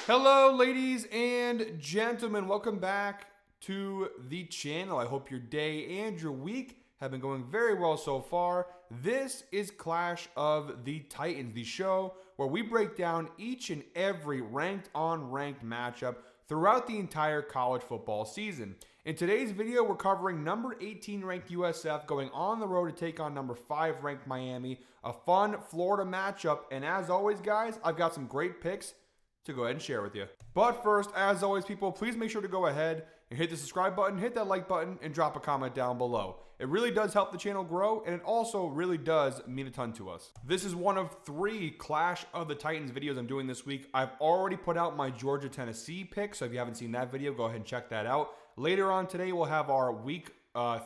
Hello, ladies and gentlemen. Welcome back to the channel. I hope your day and your week have been going very well so far. This is Clash of the Titans, the show where we break down each and every ranked on ranked matchup throughout the entire college football season. In today's video, we're covering number 18 ranked USF going on the road to take on number 5 ranked Miami, a fun Florida matchup. And as always, guys, I've got some great picks to go ahead and share with you. But first, as always, people, please make sure to go ahead and hit the subscribe button, hit that like button, and drop a comment down below. It really does help the channel grow, and it also really does mean a ton to us. This is one of 3 Clash of the Titans videos I'm doing this week. I've already put out my Georgia-Tennessee pick, so if you haven't seen that video, go ahead and check that out. Later on today, we'll have our week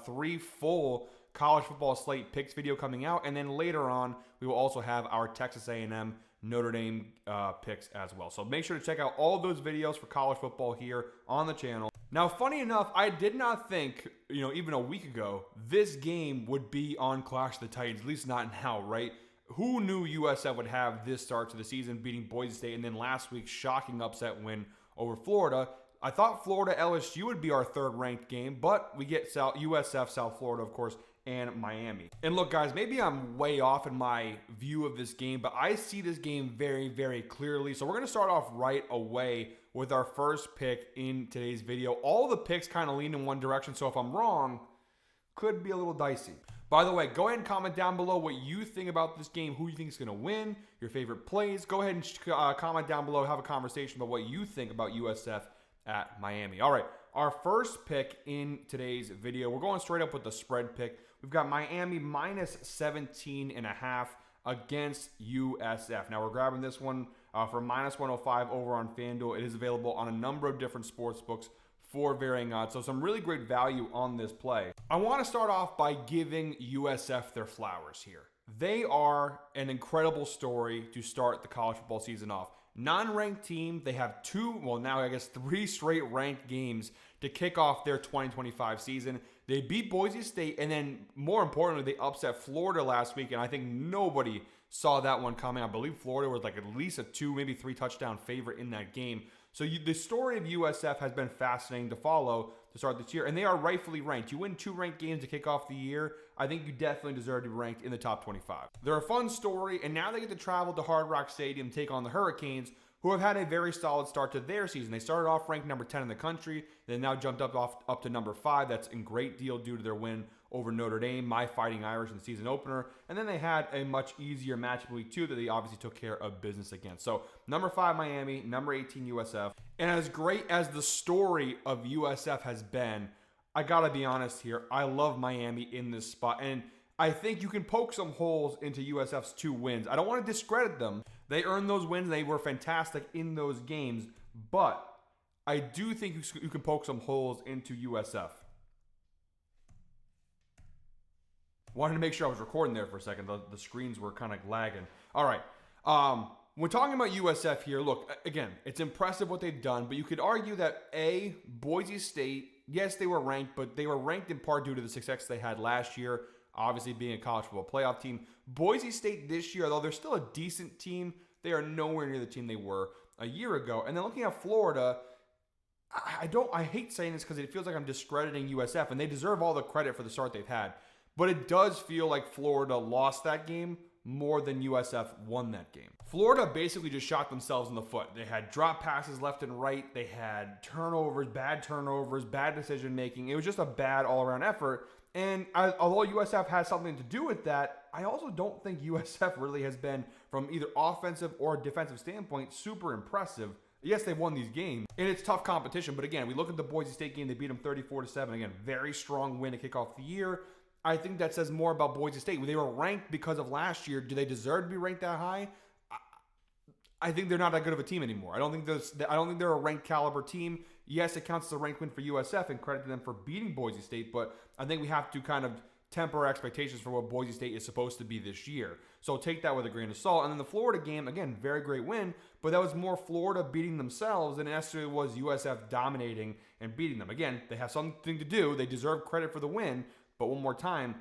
3 full college football slate picks video coming out, and then later on, we will also have our Texas A&M Notre Dame picks as well. So make sure to check out all of those videos for college football here on the channel. Now, funny enough, I did not think, even a week ago, this game would be on Clash of the Titans, at least not now, right? Who knew USF would have this start to the season, beating Boise State, and then last week's shocking upset win over Florida? I thought Florida LSU would be our 3rd ranked game, but we get USF, South Florida, of course, and Miami. And look, guys, maybe I'm way off in my view of this game, but I see this game very, very clearly. So we're going to start off right away with our first pick in today's video. All the picks kind of lean in one direction, so if I'm wrong, could be a little dicey. By the way, go ahead and comment down below what you think about this game, who you think is going to win, your favorite plays. Go ahead and comment down below, have a conversation about what you think about USF at Miami. All right, our first pick in today's video, we're going straight up with the spread pick. We've got Miami minus 17.5 against USF. Now, we're grabbing this one for minus 105 over on FanDuel. It is available on a number of different sports books for varying odds. So some really great value on this play. I want to start off by giving USF their flowers here. They are an incredible story to start the college football season off. Non-ranked team, they have 3 straight ranked games to kick off their 2025 season. They beat Boise State, and then more importantly, they upset Florida last week, and I think nobody saw that one coming. I believe Florida was like at least a 2, maybe 3 touchdown favorite in that game. So the story of USF has been fascinating to follow to start this year, and they are rightfully ranked. You win 2 ranked games to kick off the year, I think you definitely deserve to be ranked in the top 25. They're a fun story, and now they get to travel to Hard Rock Stadium, take on the Hurricanes, who have had a very solid start to their season. They started off ranked number 10 in the country, they now jumped up to number 5. That's a great deal due to their win over Notre Dame, my Fighting Irish in the season opener. And then they had a much easier match in week 2 that they obviously took care of business against. So number 5 Miami, number 18 USF. And as great as the story of USF has been, I gotta be honest here, I love Miami in this spot. And I think you can poke some holes into USF's 2 wins. I don't want to discredit them. They earned those wins. They were fantastic in those games. But I do think you can poke some holes into USF. Wanted to make sure I was recording there for a second. The screens were kind of lagging. All right. When talking about USF here, look, again, it's impressive what they've done, but you could argue that Boise State, yes, they were ranked, but they were ranked in part due to the success they had last year, obviously being a college football playoff team. Boise State this year, though they're still a decent team, they are nowhere near the team they were a year ago. And then looking at Florida, I hate saying this because it feels like I'm discrediting USF, and they deserve all the credit for the start they've had. But it does feel like Florida lost that game more than USF won that game. Florida basically just shot themselves in the foot. They had drop passes left and right. They had turnovers, bad decision making. It was just a bad all-around effort. And although USF has something to do with that, I also don't think USF really has been, from either offensive or defensive standpoint, super impressive. Yes, they've won these games, and it's tough competition. But again, we look at the Boise State game. They beat them 34-7. Again, very strong win to kick off the year. I think that says more about Boise State. They were ranked because of last year. Do they deserve to be ranked that high? I think they're not that good of a team anymore. I don't think they're a ranked caliber team. Yes, it counts as a ranked win for USF, and credit to them for beating Boise State, but I think we have to kind of temper our expectations for what Boise State is supposed to be this year. So take that with a grain of salt. And then the Florida game, again, very great win, but that was more Florida beating themselves than it necessarily was USF dominating and beating them. Again, they have something to do. They deserve credit for the win, but one more time,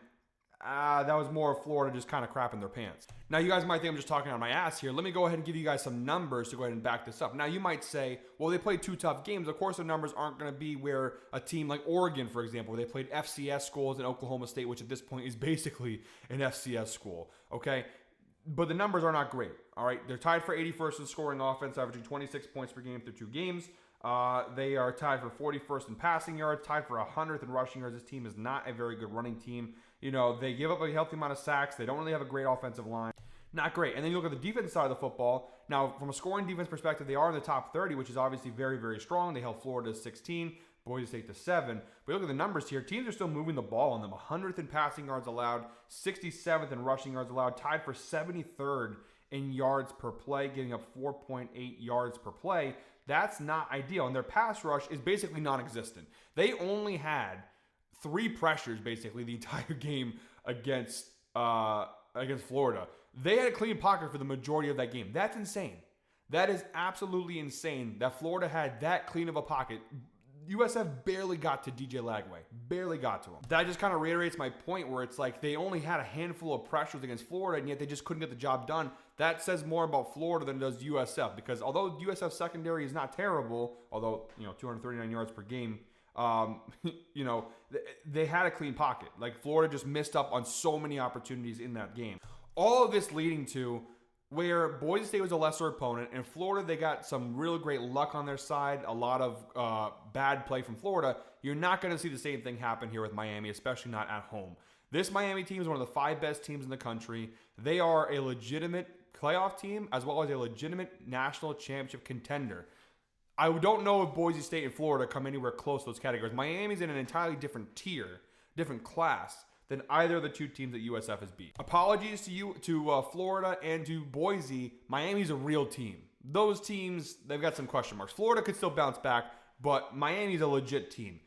that was more Florida just kind of crapping their pants. Now, you guys might think I'm just talking on my ass here. Let me go ahead and give you guys some numbers to go ahead and back this up. Now, you might say, well, they played 2 tough games. Of course, the numbers aren't going to be where a team like Oregon, for example, where they played FCS schools in Oklahoma State, which at this point is basically an FCS school, okay? But the numbers are not great, all right? They're tied for 81st in scoring offense, averaging 26 points per game through 2 games. They are tied for 41st in passing yards, tied for 100th in rushing yards. This team is not a very good running team. You know, they give up a healthy amount of sacks. They don't really have a great offensive line. Not great. And then you look at the defensive side of the football. Now, from a scoring defense perspective, they are in the top 30, which is obviously very, very strong. They held Florida to 16, Boise State to 7. But look at the numbers here. Teams are still moving the ball on them. 100th in passing yards allowed, 67th in rushing yards allowed, tied for 73rd in yards per play, giving up 4.8 yards per play. That's not ideal. And their pass rush is basically non-existent. They only had 3 pressures basically the entire game against Florida. They had a clean pocket for the majority of that game. That's insane. That is absolutely insane that Florida had that clean of a pocket. USF barely got to DJ Lagway. Barely got to him. That just kind of reiterates my point where it's like they only had a handful of pressures against Florida, and yet they just couldn't get the job done. That says more about Florida than it does USF, because although USF secondary is not terrible, although, 239 yards per game, they had a clean pocket. Like, Florida just missed up on so many opportunities in that game. All of this leading to where Boise State was a lesser opponent, and Florida, they got some real great luck on their side, a lot of bad play from Florida. You're not going to see the same thing happen here with Miami, especially not at home. This Miami team is one of the 5 best teams in the country. They are a legitimate playoff team as well as a legitimate national championship contender. I don't know if Boise State and Florida come anywhere close to those categories. Miami's in an entirely different tier, different class than either of the 2 teams that USF has beat. Apologies to Florida and to Boise. Miami's a real team. Those teams, they've got some question marks. Florida could still bounce back, but Miami's a legit team.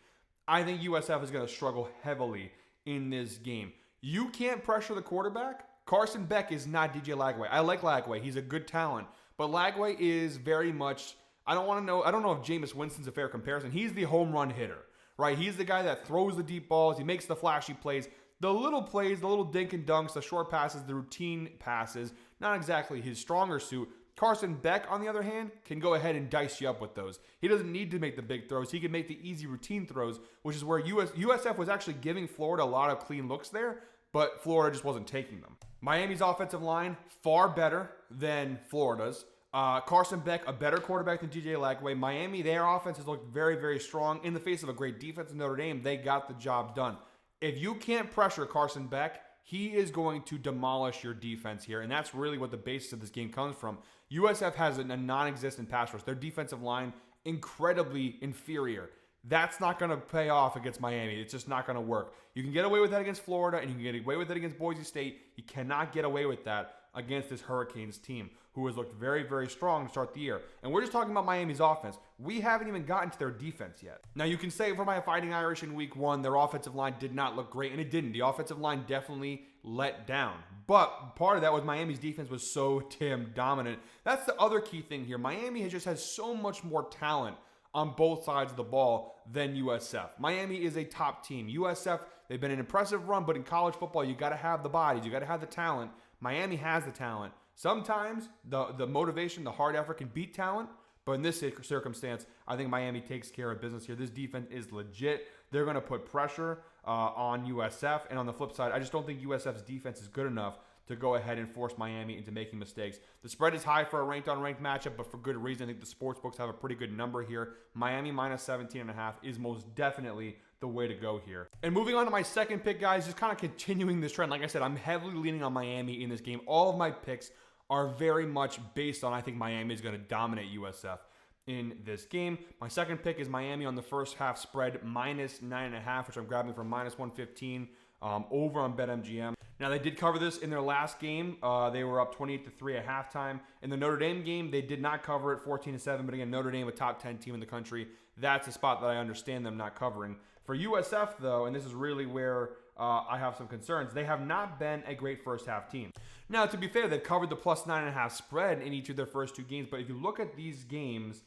I think USF is going to struggle heavily in this game. You can't pressure the quarterback. Carson Beck is not DJ Lagway. I like Lagway. He's a good talent. But Lagway is very much, I don't know if Jameis Winston's a fair comparison. He's the home run hitter, right? He's the guy that throws the deep balls. He makes the flashy plays. The little plays, the little dink and dunks, the short passes, the routine passes, not exactly his stronger suit. Carson Beck, on the other hand, can go ahead and dice you up with those. He doesn't need to make the big throws. He can make the easy routine throws, which is where USF was actually giving Florida a lot of clean looks there, but Florida just wasn't taking them. Miami's offensive line, far better than Florida's. Carson Beck, a better quarterback than DJ Lagway. Miami, their offense has looked very, very strong. In the face of a great defense in Notre Dame, they got the job done. If you can't pressure Carson Beck, he is going to demolish your defense here, and that's really what the basis of this game comes from. USF has a non-existent pass rush. Their defensive line, incredibly inferior. That's not going to pay off against Miami. It's just not going to work. You can get away with that against Florida, and you can get away with it against Boise State. You cannot get away with that against this Hurricanes team, who has looked very, very strong to start the year. And we're just talking about Miami's offense. We haven't even gotten to their defense yet. Now, you can say for my Fighting Irish in week 1, their offensive line did not look great, and it didn't. The offensive line definitely let down. But part of that was Miami's defense was so damn dominant. That's the other key thing here. Miami has so much more talent on both sides of the ball than USF. Miami is a top team. USF, they've been an impressive run, but in college football, you got to have the bodies. You got to have the talent. Miami has the talent. Sometimes the motivation, the hard effort can beat talent, but in this circumstance, I think Miami takes care of business here. This defense is legit. They're going to put pressure on USF, and on the flip side, I just don't think USF's defense is good enough to go ahead and force Miami into making mistakes. The spread is high for a ranked-on-ranked matchup, but for good reason. I think the sports books have a pretty good number here. Miami minus 17.5 is most definitely the way to go here. And moving on to my second pick, guys, just kind of continuing this trend. Like I said, I'm heavily leaning on Miami in this game. All of my picks are very much based on I think Miami is going to dominate USF in this game. My second pick is Miami on the first half spread minus 9.5, which I'm grabbing from minus 115 over on BetMGM. Now, they did cover this in their last game. They were up 28-3 at halftime. In the Notre Dame game, they did not cover it 14-7, but again, Notre Dame, a top 10 team in the country. That's a spot that I understand them not covering. For USF, though, and this is really where I have some concerns, they have not been a great first half team. Now, to be fair, they've covered the plus 9.5 spread in each of their first 2 games, but if you look at these games,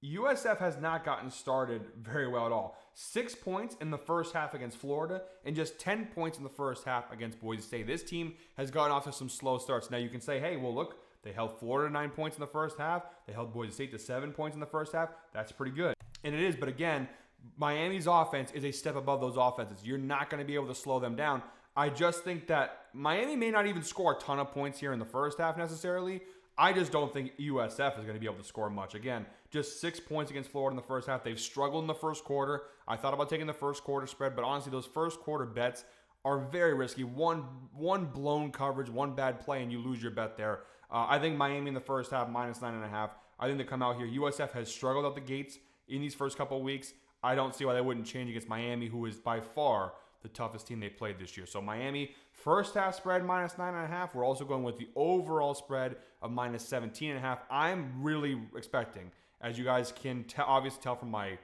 USF has not gotten started very well at all. 6 points in the first half against Florida and just 10 points in the first half against Boise State. This team has gotten off to some slow starts. Now you can say, hey, well, look, they held Florida to 9 points in the first half. They held Boise State to 7 points in the first half. That's pretty good. And it is, but again, Miami's offense is a step above those offenses. You're not going to be able to slow them down. I just think that Miami may not even score a ton of points here in the first half necessarily. I just don't think USF is going to be able to score much. Again, just 6 points against Florida in the first half. They've struggled in the first quarter. I thought about taking the first quarter spread, but honestly, those first quarter bets are very risky. One blown coverage, one bad play, and you lose your bet there. I think Miami in the first half, -9.5. I think they come out here. USF has struggled out the gates in these first couple of weeks. I don't see why they wouldn't change against Miami, who is by far the toughest team they played this year. So Miami, first half spread -9.5. We're also going with the overall spread of -17.5. I'm really expecting, as you guys can obviously tell from my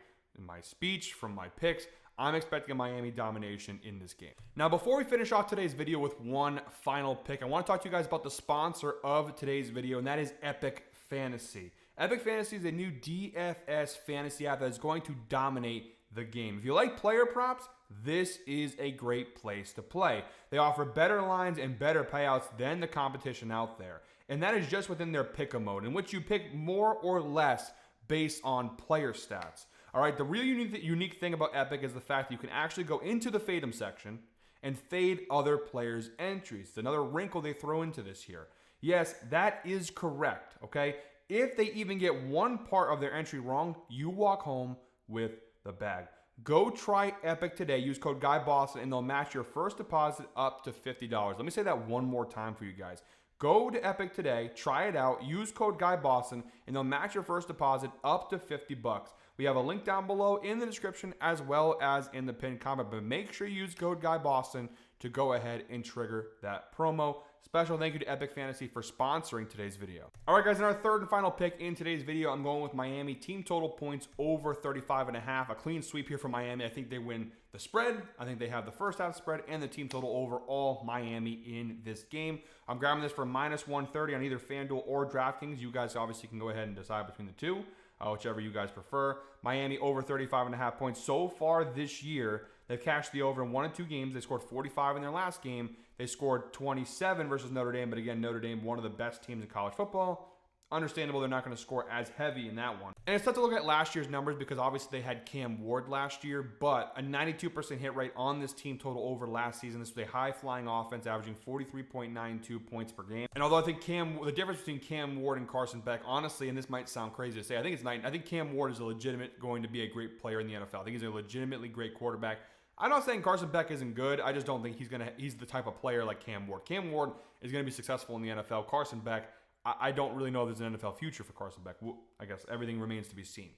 speech, from my picks, I'm expecting a Miami domination in this game. Now, before we finish off today's video with one final pick, I want to talk to you guys about the sponsor of today's video, and that is Epic Fantasy. Epic Fantasy is a new DFS fantasy app that is going to dominate the game. If you like player props, this is a great place to play. They offer better lines and better payouts than the competition out there. And that is just within their pick-em mode, in which you pick more or less based on player stats. All right, the really unique thing about Epic is the fact that you can actually go into the fade 'em section and fade other players' entries. It's another wrinkle they throw into this here. Yes, that is correct, okay? If they even get one part of their entry wrong, you walk home with the bag. Go try Epic today. Use code GUYBOSTON, and they'll match your first deposit up to $50. Let me say that one more time for you guys. Go to Epic today, try it out, use code GUYBOSTON, and they'll match your first deposit up to $50. We have a link down below in the description as well as in the pinned comment, but make sure you use code GUYBOSTON to go ahead and trigger that promo. Special thank you to Epic Fantasy for sponsoring today's video. All right, guys, in our third and final pick in today's video, I'm going with Miami. Team total points over 35.5. A clean sweep here for Miami. I think they win the spread. I think they have the first half spread and the team total over all Miami in this game. I'm grabbing this for -130 on either FanDuel or DraftKings. You guys obviously can go ahead and decide between the two, whichever you guys prefer. Miami over 35.5 points. So far this year, they've cashed the over in 1 and 2 games. They scored 45 in their last game. They scored 27 versus Notre Dame, but again, Notre Dame, one of the best teams in college football. Understandable, they're not going to score as heavy in that one. And it's tough to look at last year's numbers because obviously they had Cam Ward last year, but a 92% hit rate on this team total over last season. This was a high-flying offense averaging 43.92 points per game. And although I think the difference between Cam Ward and Carson Beck, honestly, and this might sound crazy to say, I think Cam Ward is going to be a great player in the NFL. I think he's a legitimately great quarterback. I'm not saying Carson Beck isn't good. I just don't think he's the type of player like Cam Ward. Cam Ward is going to be successful in the NFL. Carson Beck, I don't really know if there's an NFL future for Carson Beck. I guess everything remains to be seen.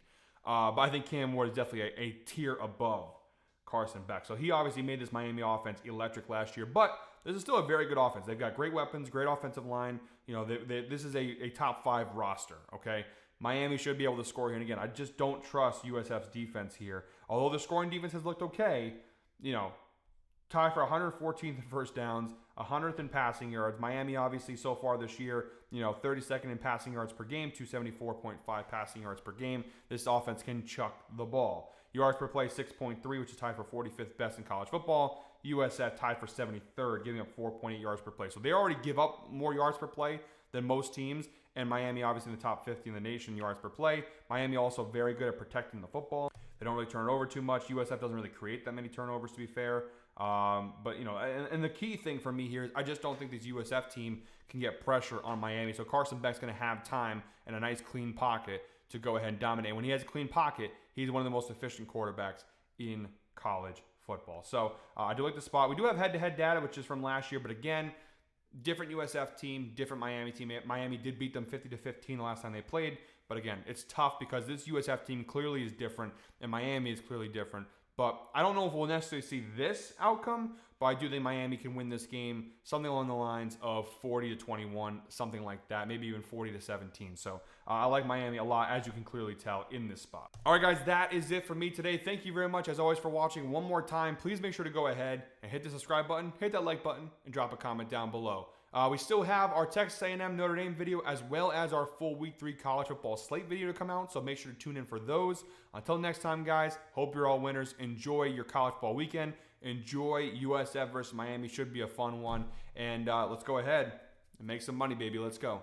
But I think Cam Ward is definitely a tier above Carson Beck. So he obviously made this Miami offense electric last year. But this is still a very good offense. They've got great weapons, great offensive line. You know, this is a top 5 roster, okay? Miami should be able to score here. And again, I just don't trust USF's defense here. Although the scoring defense has looked okay, you know, tie for 114th in first downs, 100th in passing yards. Miami, obviously, so far this year, you know, 32nd in passing yards per game, 274.5 passing yards per game. This offense can chuck the ball. Yards per play, 6.3, which is tied for 45th best in college football. USF tied for 73rd, giving up 4.8 yards per play. So they already give up more yards per play than most teams, and Miami obviously in the top 50 in the nation yards per play. Miami also very good at protecting the football. They don't really turn it over too much. USF doesn't really create that many turnovers, to be fair. But, you know, and the key thing for me here is I just don't think this USF team can get pressure on Miami. So Carson Beck's going to have time and a nice clean pocket to go ahead and dominate. When he has a clean pocket, he's one of the most efficient quarterbacks in college football. So I do like the spot. We do have head-to-head data, which is from last year. But again, different USF team, different Miami team. Miami did beat them 50-15 the last time they played. But again, it's tough because this USF team clearly is different and Miami is clearly different. But I don't know if we'll necessarily see this outcome, but I do think Miami can win this game something along the lines of 40-21, something like that, maybe even 40-17. So I like Miami a lot, as you can clearly tell in this spot. All right, guys, that is it for me today. Thank you very much, as always, for watching. One more time, please make sure to go ahead and hit the subscribe button, hit that like button, and drop a comment down below. We still have our Texas A&M Notre Dame video as well as our full Week 3 college football slate video to come out, so make sure to tune in for those. Until next time, guys, hope you're all winners. Enjoy your college football weekend. Enjoy USF versus Miami. Should be a fun one. And let's go ahead and make some money, baby. Let's go.